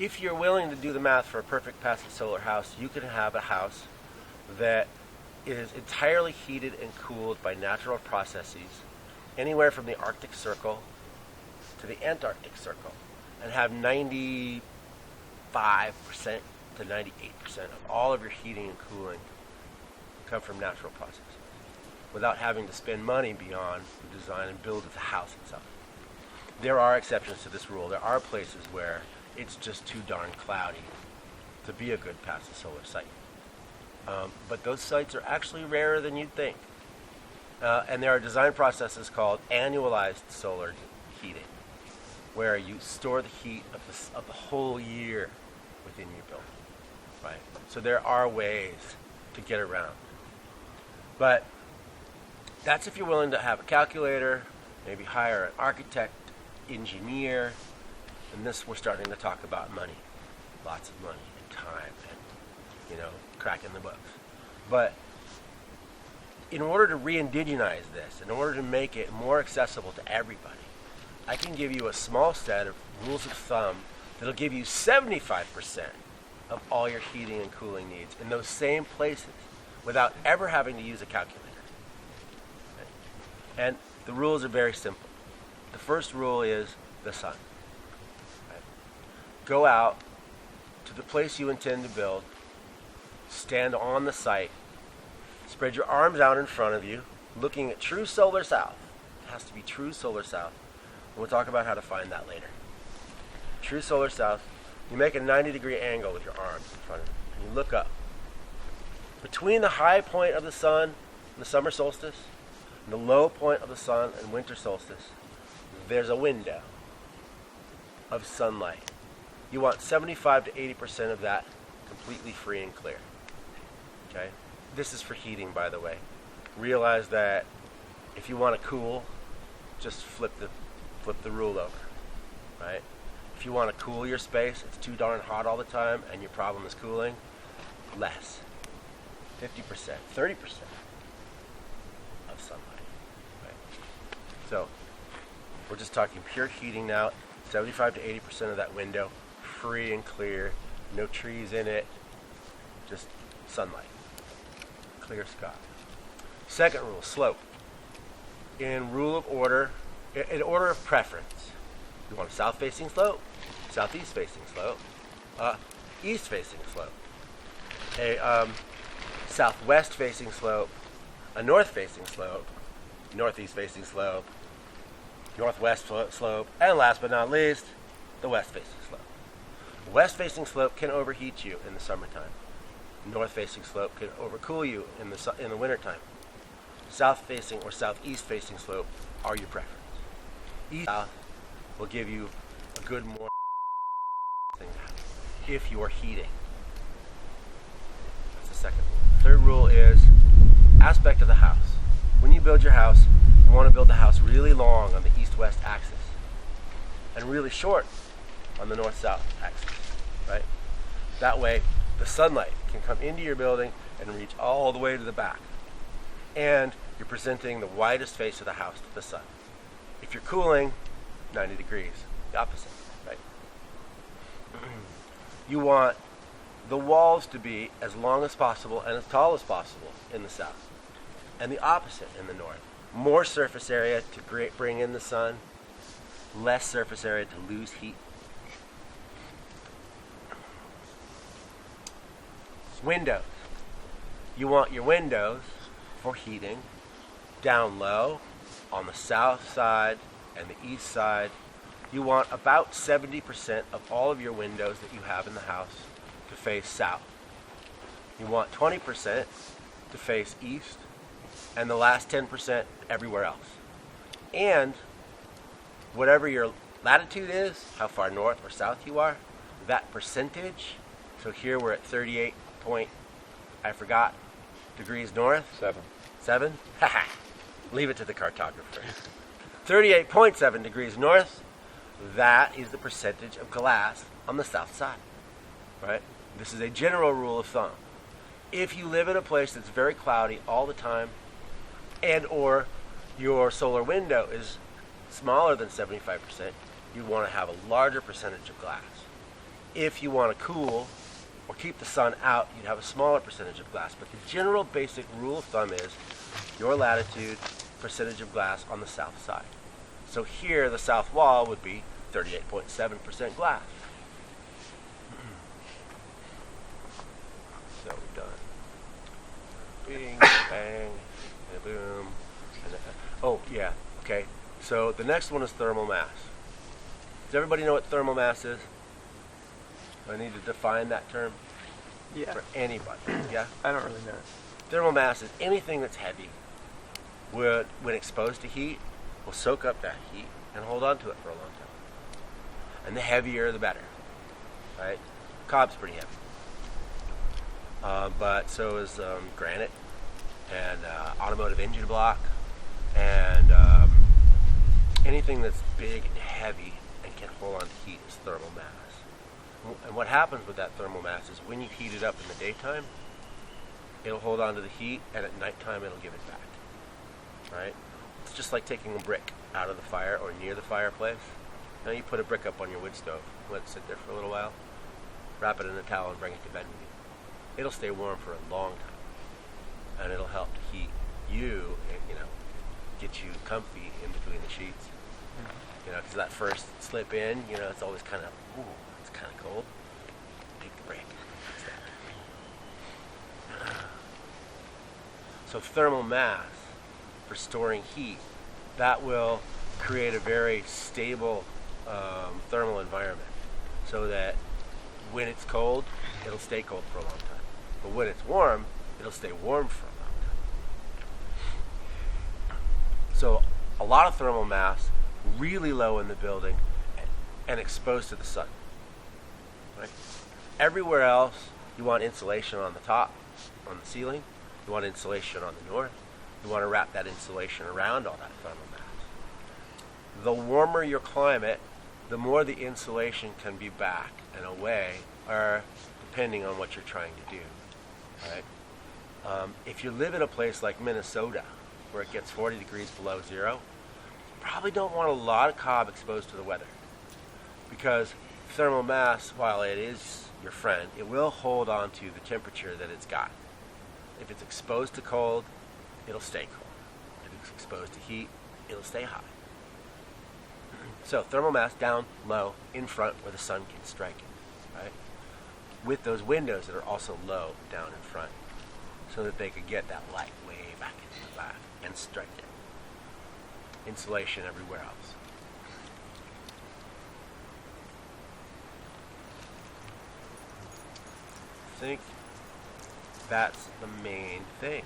if you're willing to do the math for a perfect passive solar house, you can have a house that is entirely heated and cooled by natural processes, anywhere from the Arctic Circle to the Antarctic Circle, and have 95% to 98% of all of your heating and cooling come from natural processes, without having to spend money beyond the design and build of the house itself. There are exceptions to this rule. There are places where it's just too darn cloudy to be a good passive solar site. But those sites are actually rarer than you'd think. And there are design processes called annualized solar heating, where you store the heat of the whole year within your building. Right? So there are ways to get around. But that's if you're willing to have a calculator, maybe hire an architect, engineer, and this we're starting to talk about money. Lots of money and time and, cracking the books. But in order to re-indigenize this, in order to make it more accessible to everybody, I can give you a small set of rules of thumb that'll give you 75% of all your heating and cooling needs in those same places without ever having to use a calculator. Okay? And the rules are very simple. The first rule is the sun. Right? Go out to the place you intend to build, stand on the site, spread your arms out in front of you, looking at true solar south. It has to be true solar south. And we'll talk about how to find that later. True solar south. You make a 90-degree angle with your arms in front of you, and you look up. Between the high point of the sun and the summer solstice and the low point of the sun and winter solstice, there's a window of sunlight. You want 75 to 80% of that completely free and clear. Okay? This is for heating, by the way. Realize that if you want to cool, just flip the rule over. Right? If you want to cool your space, it's too darn hot all the time, and your problem is cooling, less. 50%, 30% of sunlight. Right? So, we're just talking pure heating now. 75 to 80% of that window, free and clear, no trees in it, just sunlight, clear sky. Second rule, slope. In order of preference, you want a south-facing slope, southeast-facing slope, east-facing slope, a southwest-facing slope, a north-facing slope, northeast-facing slope, northwest slope, and last but not least, the west-facing slope. The west-facing slope can overheat you in the summertime. North-facing slope can overcool you in the wintertime. South-facing or southeast-facing slope are your preference. East-south will give you a good more thing if you're heating. That's the second rule. Third rule is aspect of the house. When you build your house, you want to build the house really long on the east-west axis and really short on the north-south axis, right? That way, the sunlight can come into your building and reach all the way to the back. And you're presenting the widest face of the house to the sun. If you're cooling, 90 degrees, the opposite, right? You want the walls to be as long as possible and as tall as possible in the south, and the opposite in the north. More surface area to bring in the sun, less surface area to lose heat. Windows. You want your windows for heating down low on the south side and the east side. You want about 70% of all of your windows that you have in the house to face south. You want 20% to face east, and the last 10% everywhere else. And whatever your latitude is, how far north or south you are, that percentage, so here we're at 38 point, I forgot, degrees north? 7? Haha. Leave it to the cartographer. 38.7 degrees north, that is the percentage of glass on the south side, right? This is a general rule of thumb. If you live in a place that's very cloudy all the time, and or your solar window is smaller than 75%, you want to have a larger percentage of glass. If you want to cool or keep the sun out, you'd have a smaller percentage of glass. But the general basic rule of thumb is your latitude, percentage of glass on the south side. So here, the south wall would be 38.7% glass. So we've done bing, bang, and boom. And oh, yeah, okay. So the next one is thermal mass. Does everybody know what thermal mass is? Do I need to define that term? Yeah. For anybody, yeah? I don't really know. Thermal mass is anything that's heavy, when exposed to heat, will soak up that heat and hold on to it for a long time. And the heavier, the better, right? Cob's pretty heavy. But so is granite and automotive engine block and anything that's big and heavy and can hold on to heat is thermal mass. And what happens with that thermal mass is when you heat it up in the daytime, it'll hold on to the heat, and at nighttime it'll give it back, right? It's just like taking a brick out of the fire or near the fireplace. Now you put a brick up on your wood stove, let it sit there for a little while, wrap it in a towel and bring it to bed with you. It'll stay warm for a long time, and it'll help to heat you, and, get you comfy in between the sheets. Because that first slip in, it's always kind of, ooh, it's kind of cold. Take the break. So thermal mass for storing heat, that will create a very stable thermal environment, so that when it's cold, it'll stay cold for a long time. But when it's warm, it'll stay warm for a long time. So a lot of thermal mass, really low in the building, and exposed to the sun. Right? Everywhere else, you want insulation on the top, on the ceiling. You want insulation on the north. You want to wrap that insulation around all that thermal mass. The warmer your climate, the more the insulation can be back and away, or depending on what you're trying to do. Right? If you live in a place like Minnesota, where it gets 40 degrees below zero, you probably don't want a lot of cob exposed to the weather, because thermal mass, while it is your friend, it will hold on to the temperature that it's got. If it's exposed to cold, it'll stay cold. If it's exposed to heat, it'll stay hot. So thermal mass down low in front where the sun can strike it, right? With those windows that are also low down in front, so that they could get that light way back into the back and strike it. Insulation everywhere else. I think that's the main thing.